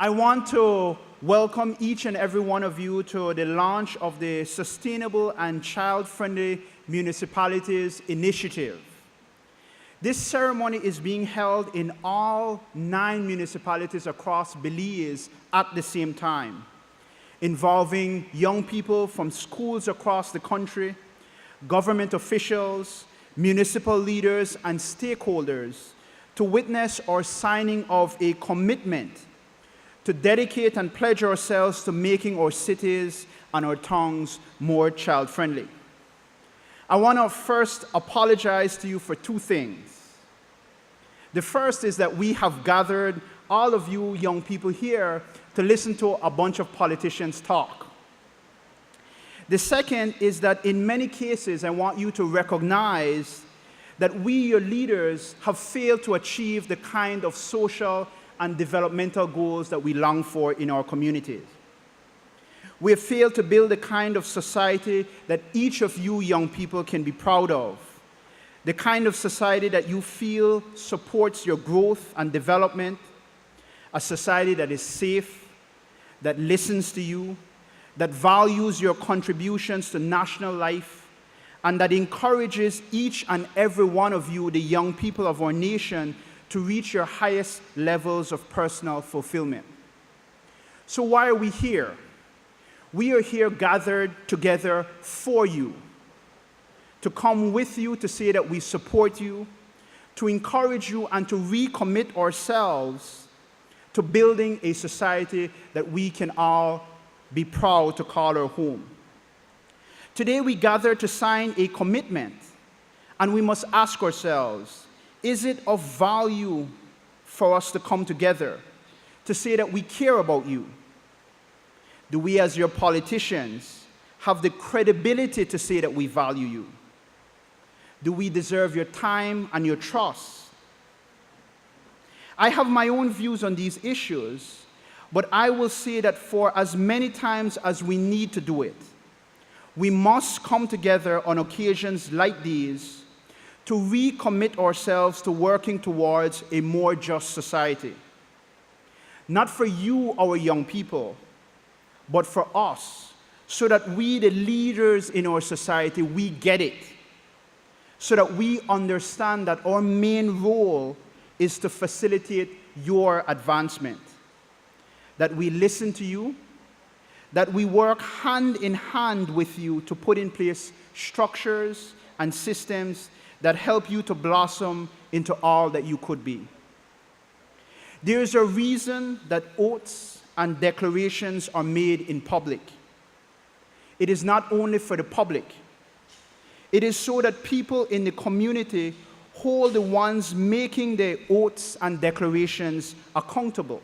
I want to welcome each and every one of you to the launch of the Sustainable and Child-Friendly Municipalities Initiative. This ceremony is being held in all 9 municipalities across Belize at the same time, involving young people from schools across the country, government officials, municipal leaders, and stakeholders to witness our signing of a commitment to dedicate and pledge ourselves to making our cities and our towns more child-friendly. I want to first apologize to you for 2 things. The first is that we have gathered all of you young people here to listen to a bunch of politicians talk. The second is that in many cases, I want you to recognize that we, your leaders, have failed to achieve the kind of social and developmental goals that we long for in our communities. We have failed to build the kind of society that each of you young people can be proud of, the kind of society that you feel supports your growth and development, a society that is safe, that listens to you, that values your contributions to national life, and that encourages each and every one of you, the young people of our nation, to reach your highest levels of personal fulfillment. So why are we here? We are here gathered together for you, to come with you to say that we support you, to encourage you, and to recommit ourselves to building a society that we can all be proud to call our home. Today we gather to sign a commitment, and we must ask ourselves, is it of value for us to come together to say that we care about you? Do we, as your politicians, have the credibility to say that we value you? Do we deserve your time and your trust? I have my own views on these issues, but I will say that for as many times as we need to do it, we must come together on occasions like these to recommit ourselves to working towards a more just society. Not for you, our young people, but for us, so that we, the leaders in our society, we get it, so that we understand that our main role is to facilitate your advancement, that we listen to you, that we work hand in hand with you to put in place structures and systems that help you to blossom into all that you could be. There is a reason that oaths and declarations are made in public. It is not only for the public. It is so that people in the community hold the ones making the oaths and declarations accountable.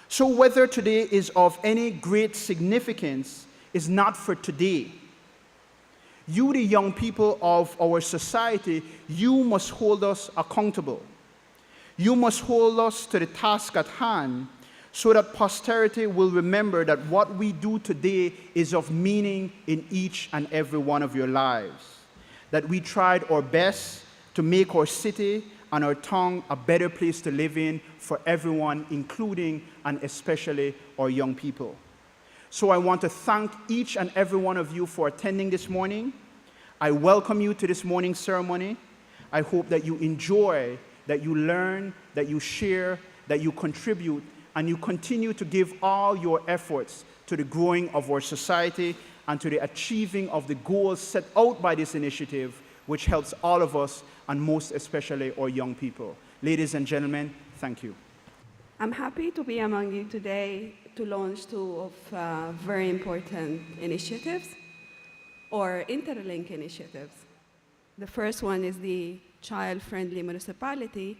So whether today is of any great significance is not for today. You, the young people of our society, you must hold us accountable. You must hold us to the task at hand so that posterity will remember that what we do today is of meaning in each and every one of your lives. That we tried our best to make our city and our town a better place to live in for everyone, including and especially our young people. So I want to thank each and every one of you for attending this morning. I welcome you to this morning's ceremony. I hope that you enjoy, that you learn, that you share, that you contribute, and you continue to give all your efforts to the growing of our society and to the achieving of the goals set out by this initiative, which helps all of us, and most especially our young people. Ladies and gentlemen, thank you. I'm happy to be among you today to launch 2 of very important initiatives, or interlink initiatives. The first one is the Child-Friendly Municipality,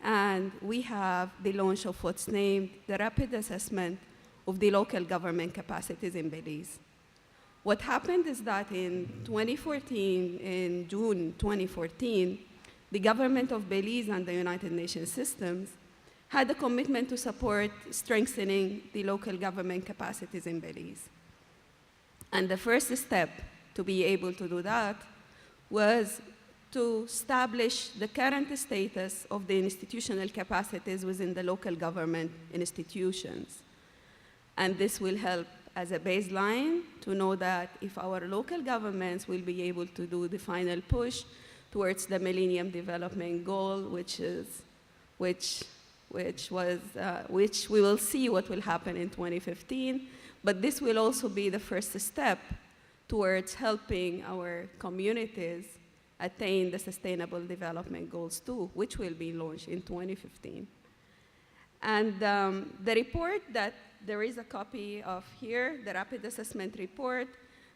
and we have the launch of what's named the Rapid Assessment of the Local Government Capacities in Belize. What happened is that in 2014, in June 2014, the government of Belize and the United Nations systems had a commitment to support strengthening the local government capacities in Belize. And the first step to be able to do that was to establish the current status of the institutional capacities within the local government institutions. And this will help as a baseline to know that if our local governments will be able to do the final push towards the Millennium Development Goal, which we will see what will happen in 2015, but this will also be the first step towards helping our communities attain the Sustainable Development Goals too, which will be launched in 2015. And the report that there is a copy of here, the Rapid Assessment Report.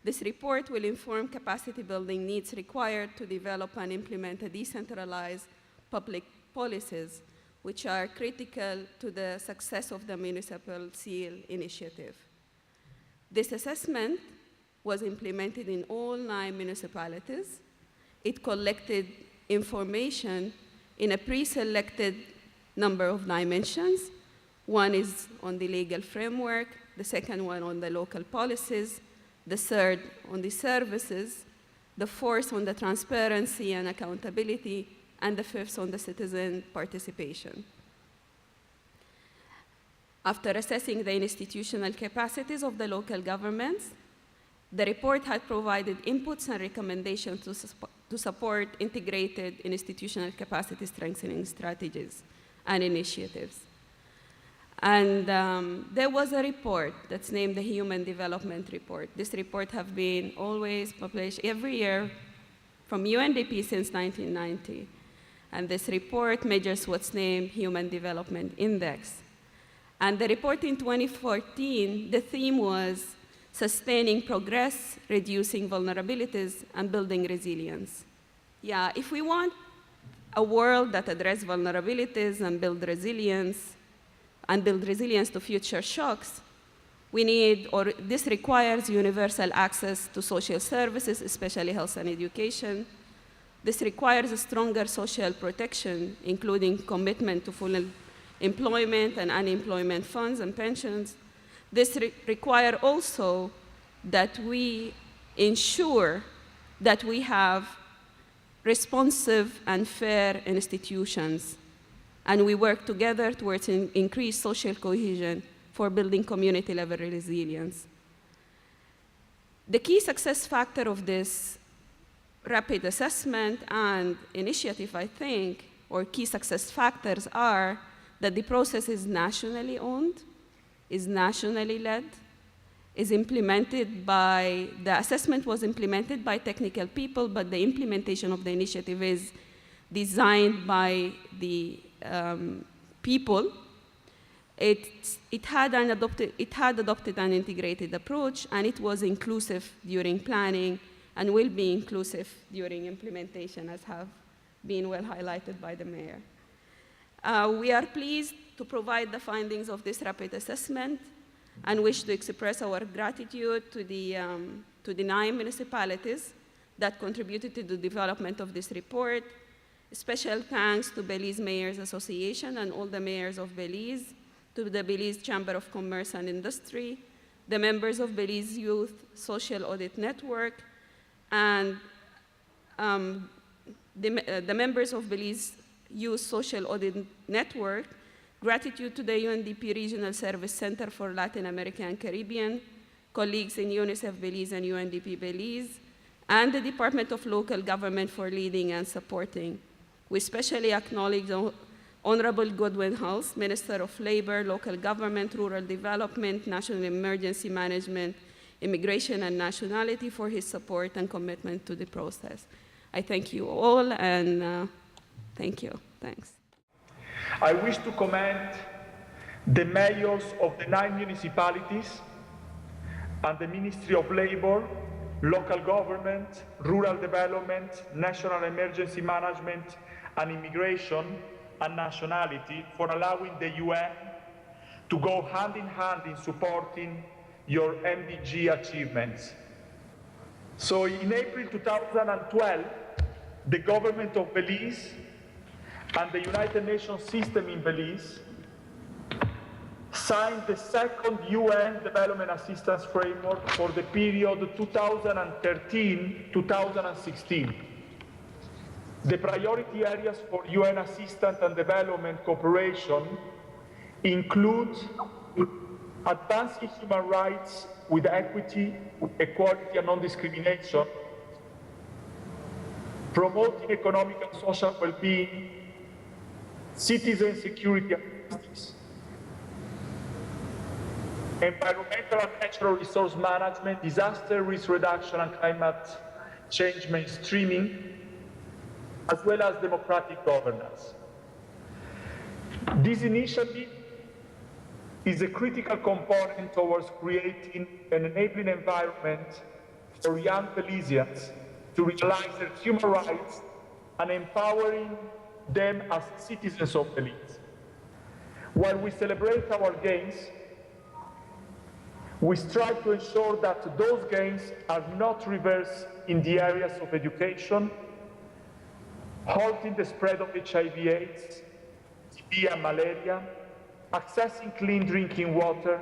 This report will inform capacity building needs required to develop and implement a decentralized public policies, which are critical to the success of the Municipal Seal Initiative. This assessment was implemented in all 9 municipalities. It collected information in a pre-selected number of dimensions. One is on the legal framework, the second one on the local policies, the third on the services, the fourth on the transparency and accountability, and the fifth on the citizen participation. After assessing the institutional capacities of the local governments, the report had provided inputs and recommendations to support integrated institutional capacity strengthening strategies and initiatives. And there was a report that's named the Human Development Report. This report has been always published every year from UNDP since 1990. And this report measures what's named Human Development Index. And the report in 2014, the theme was sustaining progress, reducing vulnerabilities, and building resilience. Yeah, if we want a world that addresses vulnerabilities and build resilience to future shocks, this requires universal access to social services, especially health and education. This requires a stronger social protection, including commitment to full employment and unemployment funds and pensions. This requires also that we ensure that we have responsive and fair institutions, and we work together towards increased social cohesion for building community-level resilience. The key success factor of this rapid assessment and initiative, I think, or key success factors are that the process is nationally owned, is nationally led, is implemented by, the assessment was implemented by technical people, but the implementation of the initiative is designed by the people. It had adopted an integrated approach, and it was inclusive during planning and will be inclusive during implementation, as have been well highlighted by the mayor. We are pleased to provide the findings of this rapid assessment and wish to express our gratitude to the 9 municipalities that contributed to the development of this report. Special thanks to Belize Mayors Association and all the mayors of Belize, to the Belize Chamber of Commerce and Industry, the members of Belize Youth Social Audit Network, and the members of Belize Youth Social Audit Network. Gratitude to the UNDP Regional Service Center for Latin America and Caribbean, colleagues in UNICEF Belize and UNDP Belize, and the Department of Local Government for leading and supporting. We especially acknowledge Honorable Godwin Hulse, Minister of Labor, Local Government, Rural Development, National Emergency Management, Immigration and Nationality for his support and commitment to the process. I thank you all, and thank you. Thanks. I wish to commend the mayors of the 9 municipalities and the Ministry of Labor, Local Government, Rural Development, National Emergency Management, and Immigration and Nationality for allowing the UN to go hand in hand in supporting your MDG achievements. So in April 2012, the government of Belize and the United Nations system in Belize signed the second UN Development Assistance Framework for the period 2013-2016. The priority areas for UN assistance and development cooperation include advancing human rights with equity, equality, and non-discrimination, promoting economic and social well-being, citizen security and justice, environmental and natural resource management, disaster risk reduction and climate change mainstreaming, as well as democratic governance. This initiative is a critical component towards creating an enabling environment for young Belizeans to realize their human rights and empowering them as citizens of Belize. While we celebrate our gains, we strive to ensure that those gains are not reversed in the areas of education, halting the spread of HIV/AIDS, TB and malaria, accessing clean drinking water,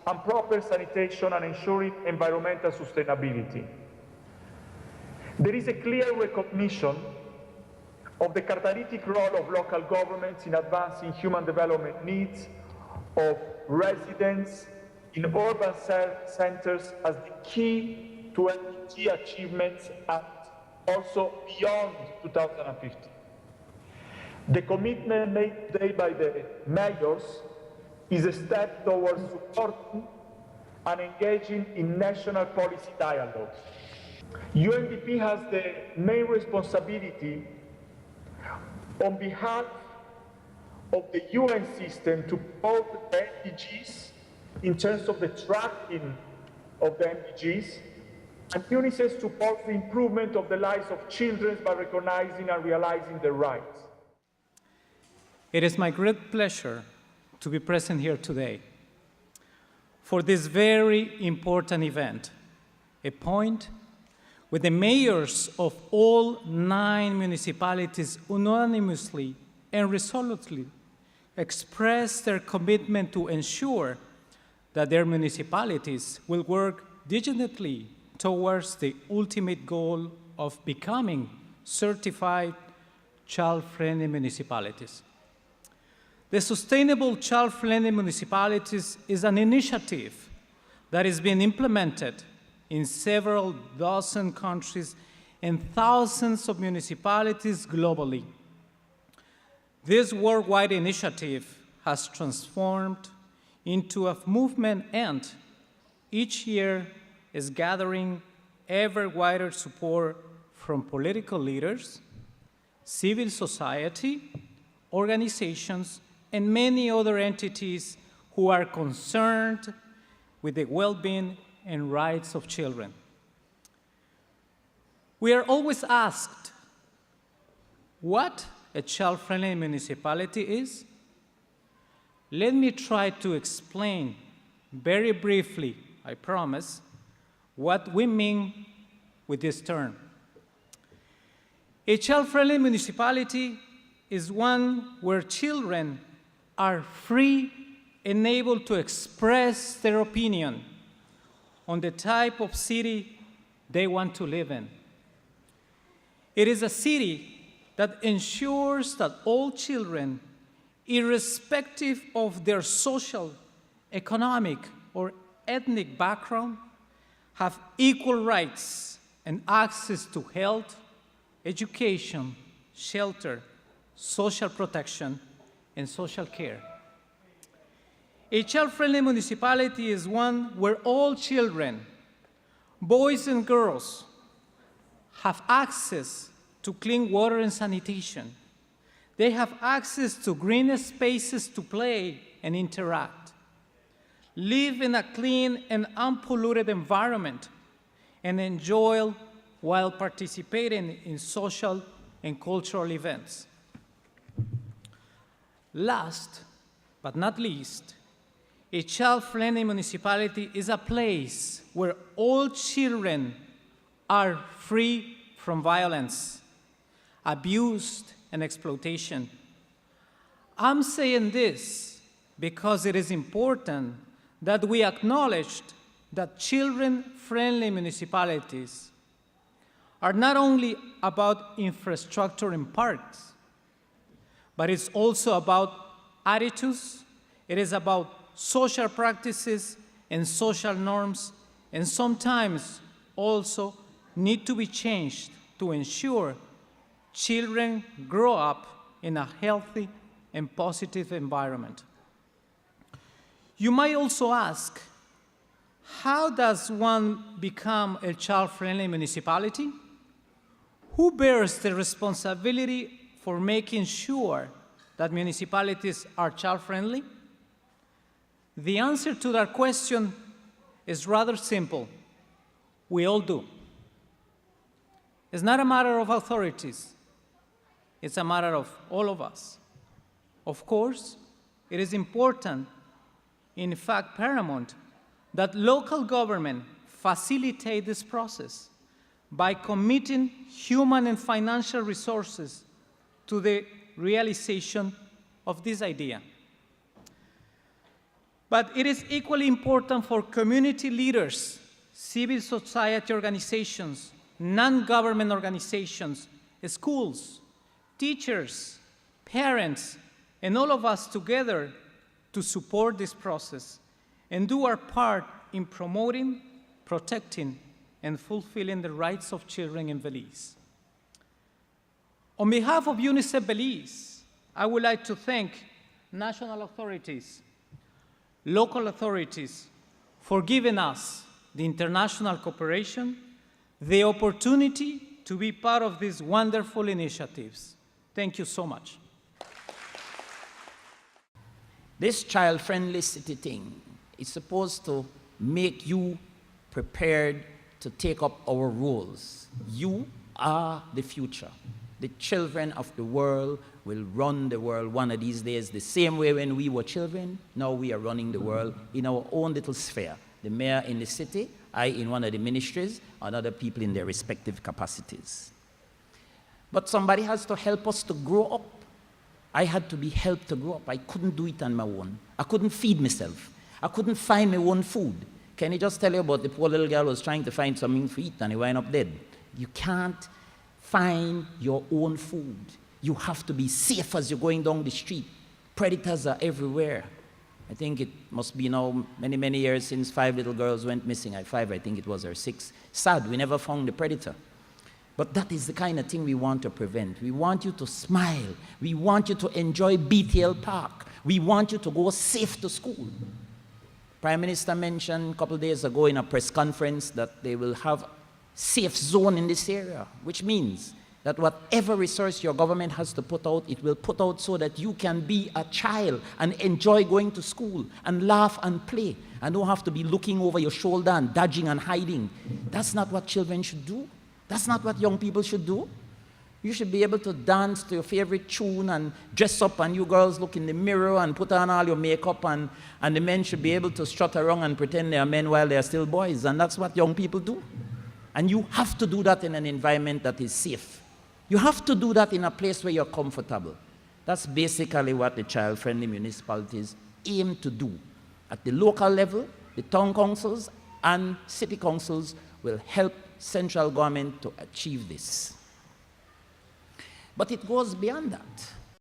and proper sanitation and ensuring environmental sustainability. There is a clear recognition of the catalytic role of local governments in advancing human development needs of residents in urban centers as the key to MDG achievements and also beyond 2050. The commitment made today by the mayors is a step towards supporting and engaging in national policy dialogue. UNDP has the main responsibility on behalf of the UN system to promote the MDGs in terms of the tracking of the MDGs, and UNICEF supports the improvement of the lives of children by recognizing and realizing their rights. It is my great pleasure to be present here today for this very important event, a point where the mayors of all 9 municipalities unanimously and resolutely expressed their commitment to ensure that their municipalities will work diligently towards the ultimate goal of becoming certified child-friendly municipalities. The Sustainable Child-Friendly Municipalities is an initiative that is being implemented in several dozen countries and thousands of municipalities globally. This worldwide initiative has transformed into a movement and each year is gathering ever wider support from political leaders, civil society, organizations, and many other entities who are concerned with the well-being and rights of children. We are always asked what a child-friendly municipality is. Let me try to explain very briefly, I promise, what we mean with this term. A child-friendly municipality is one where children are free and able to express their opinion on the type of city they want to live in. It is a city that ensures that all children, irrespective of their social, economic, or ethnic background, have equal rights and access to health, education, shelter, social protection, and social care. A child-friendly municipality is one where all children, boys and girls, have access to clean water and sanitation. They have access to green spaces to play and interact, live in a clean and unpolluted environment, and enjoy while participating in social and cultural events. Last but not least, a child-friendly municipality is a place where all children are free from violence, abuse, and exploitation. I'm saying this because it is important that we acknowledge that children-friendly municipalities are not only about infrastructure and parks, but it's also about attitudes, it is about social practices and social norms, and sometimes also need to be changed to ensure children grow up in a healthy and positive environment. You might also ask, how does one become a child-friendly municipality? Who bears the responsibility for making sure that municipalities are child-friendly? The answer to that question is rather simple. We all do. It's not a matter of authorities. It's a matter of all of us. Of course, it is important, in fact paramount, that local government facilitate this process by committing human and financial resources to the realization of this idea. But it is equally important for community leaders, civil society organizations, non-government organizations, schools, teachers, parents, and all of us together to support this process and do our part in promoting, protecting, and fulfilling the rights of children in Belize. On behalf of UNICEF Belize, I would like to thank national authorities, local authorities, for giving us the international cooperation, the opportunity to be part of these wonderful initiatives. Thank you so much. This child-friendly city thing is supposed to make you prepared to take up our roles. You are the future. The children of the world will run the world one of these days. The same way when we were children, now we are running the world in our own little sphere. The mayor in the city, I in one of the ministries, and other people in their respective capacities. But somebody has to help us to grow up. I had to be helped to grow up. I couldn't do it on my own. I couldn't feed myself. I couldn't find my own food. Can I just tell you about the poor little girl who was trying to find something to eat and he wound up dead? You can't find your own food. You have to be safe as you're going down the street. Predators are everywhere. I think it must be now many, many years since 5 little girls went missing. At 5, I think it was, or 6. Sad, we never found the predator. But that is the kind of thing we want to prevent. We want you to smile. We want you to enjoy BTL Park. We want you to go safe to school. Prime Minister mentioned a couple of days ago in a press conference that they will have safe zone in this area, which means that whatever resource your government has to put out, it will put out so that you can be a child and enjoy going to school and laugh and play and don't have to be looking over your shoulder and dodging and hiding. That's not what children should do. That's not what young people should do. You should be able to dance to your favorite tune and dress up, and you girls look in the mirror and put on all your makeup, and the men should be able to strut around and pretend they are men while they are still boys, and that's what young people do. And you have to do that in an environment that is safe. You have to do that in a place where you're comfortable. That's basically what the child-friendly municipalities aim to do. At the local level, the town councils and city councils will help central government to achieve this. But it goes beyond that.